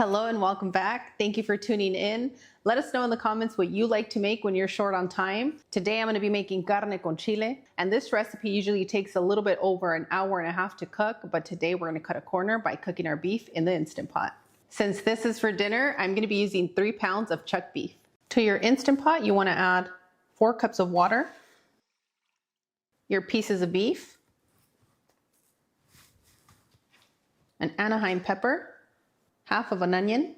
Hello and welcome back. Thank you for tuning in. Let us know in the comments what you like to make when you're short on time. Today I'm going to be making carne con chile, and this recipe usually takes a little bit over an hour and a half to cook, but today we're going to cut a corner by cooking our beef in the Instant Pot. Since this is for dinner, I'm going to be using 3 pounds of chuck beef. To your Instant Pot, you want to add 4 cups of water, your pieces of beef, an Anaheim pepper, half of an onion,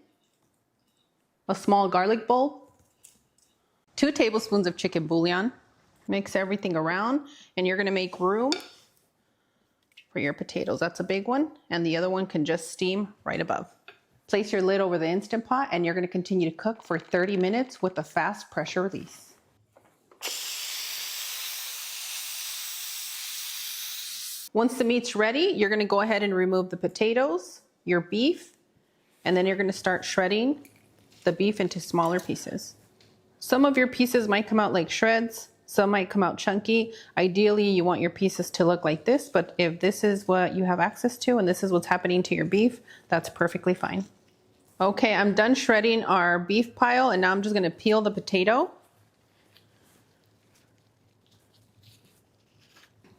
a small garlic bulb, 2 tablespoons of chicken bouillon. Mix everything around, and you're gonna make room for your potatoes. That's a big one, and the other one can just steam right above. Place your lid over the Instant Pot, and you're gonna continue to cook for 30 minutes with a fast pressure release. Once the meat's ready, you're gonna go ahead and remove the potatoes, your beef, and then you're going to start shredding the beef into smaller pieces. Some of your pieces might come out like shreds, some might come out chunky. Ideally, you want your pieces to look like this, but if this is what you have access to and this is what's happening to your beef, that's perfectly fine. Okay, I'm done shredding our beef pile, and now I'm just going to peel the potato.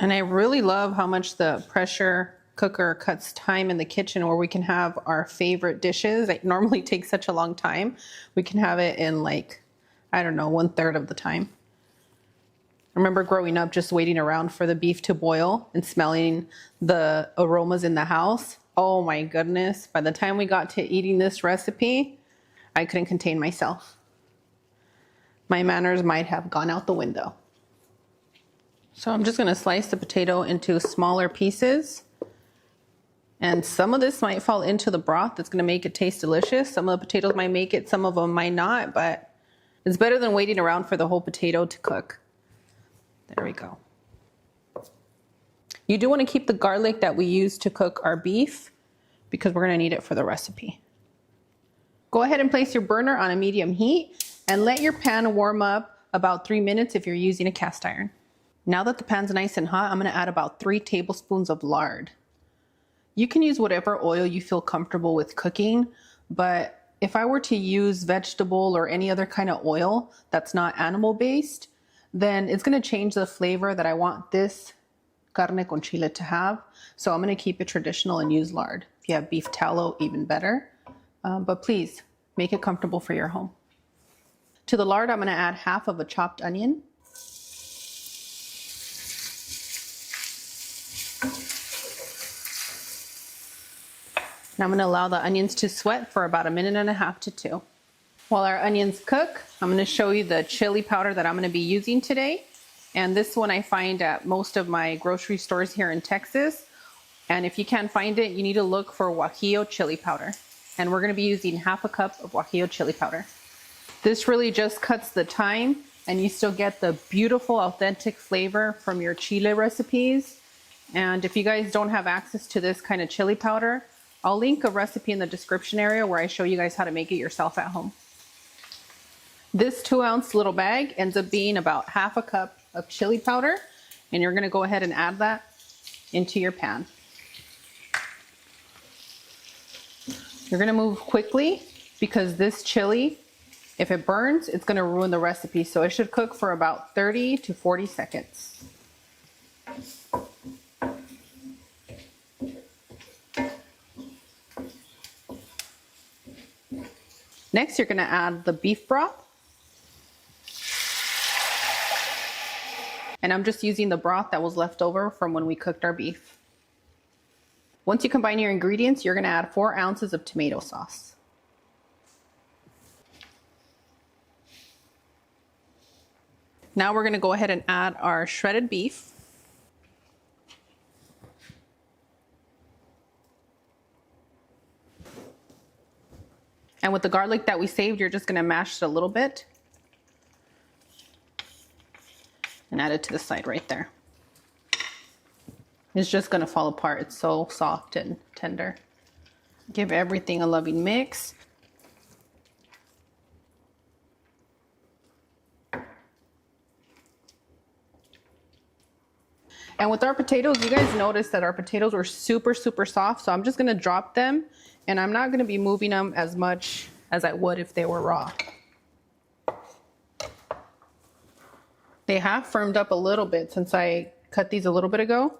And I really love how much the pressure cooker cuts time in the kitchen where we can have our favorite dishes. It normally takes such a long time. We can have it in like, I don't know, 1/3 of the time. I remember growing up just waiting around for the beef to boil and smelling the aromas in the house. Oh my goodness. By the time we got to eating this recipe, I couldn't contain myself. My manners might have gone out the window. So I'm just gonna slice the potato into smaller pieces. And some of this might fall into the broth. That's gonna make it taste delicious. Some of the potatoes might make it, some of them might not, but it's better than waiting around for the whole potato to cook. There we go. You do wanna keep the garlic that we use to cook our beef because we're gonna need it for the recipe. Go ahead and place your burner on a medium heat and let your pan warm up about 3 minutes if you're using a cast iron. Now that the pan's nice and hot, I'm gonna add about 3 tablespoons of lard. You can use whatever oil you feel comfortable with cooking, but if I were to use vegetable or any other kind of oil that's not animal based, then it's gonna change the flavor that I want this carne con chile to have. So I'm gonna keep it traditional and use lard. If you have beef tallow, even better, but please make it comfortable for your home. To the lard, I'm gonna add half of a chopped onion. Now I'm going to allow the onions to sweat for about 1.5 to 2 minutes. While our onions cook, I'm going to show you the chili powder that I'm going to be using today. And this one I find at most of my grocery stores here in Texas. And if you can't find it, you need to look for guajillo chili powder. And we're going to be using half a cup of guajillo chili powder. This really just cuts the time, and you still get the beautiful, authentic flavor from your chile recipes. And if you guys don't have access to this kind of chili powder, I'll link a recipe in the description area where I show you guys how to make it yourself at home. This 2-ounce little bag ends up being about half a cup of chili powder, and you're gonna go ahead and add that into your pan. You're gonna move quickly because this chili, if it burns, it's gonna ruin the recipe. So it should cook for about 30 to 40 seconds. Next, you're gonna add the beef broth. And I'm just using the broth that was left over from when we cooked our beef. Once you combine your ingredients, you're gonna add 4 ounces of tomato sauce. Now we're gonna go ahead and add our shredded beef. And with the garlic that we saved, you're just gonna mash it a little bit and add it to the side right there. It's just gonna fall apart. It's so soft and tender. Give everything a loving mix. And with our potatoes, you guys noticed that our potatoes were super, super soft. So I'm just gonna drop them and I'm not gonna be moving them as much as I would if they were raw. They have firmed up a little bit since I cut these a little bit ago.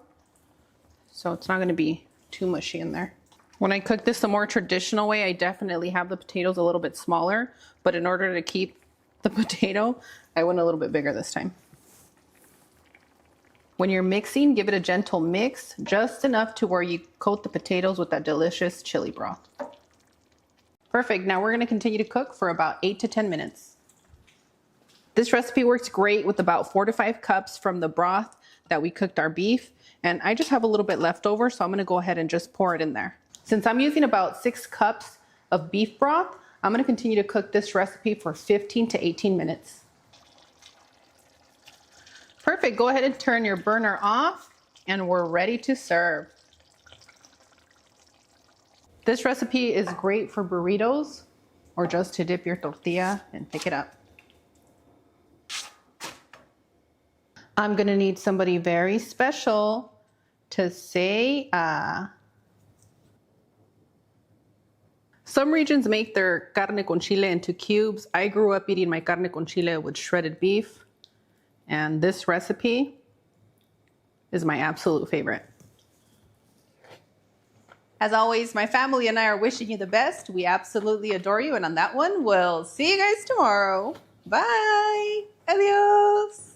So it's not gonna be too mushy in there. When I cook this the more traditional way, I definitely have the potatoes a little bit smaller, but in order to keep the potato, I went a little bit bigger this time. When you're mixing, give it a gentle mix, just enough to where you coat the potatoes with that delicious chili broth. Perfect, now we're gonna continue to cook for about 8 to 10 minutes. This recipe works great with about 4 to 5 cups from the broth that we cooked our beef, and I just have a little bit left over, so I'm gonna go ahead and just pour it in there. Since I'm using about 6 cups of beef broth, I'm gonna continue to cook this recipe for 15 to 18 minutes. Perfect, go ahead and turn your burner off and we're ready to serve. This recipe is great for burritos or just to dip your tortilla and pick it up. I'm gonna need somebody very special to say Some regions make their carne con chile into cubes. I grew up eating my carne con chile with shredded beef. And this recipe is my absolute favorite. As always, my family and I are wishing you the best. We absolutely adore you. And on that one, we'll see you guys tomorrow. Bye. Adios.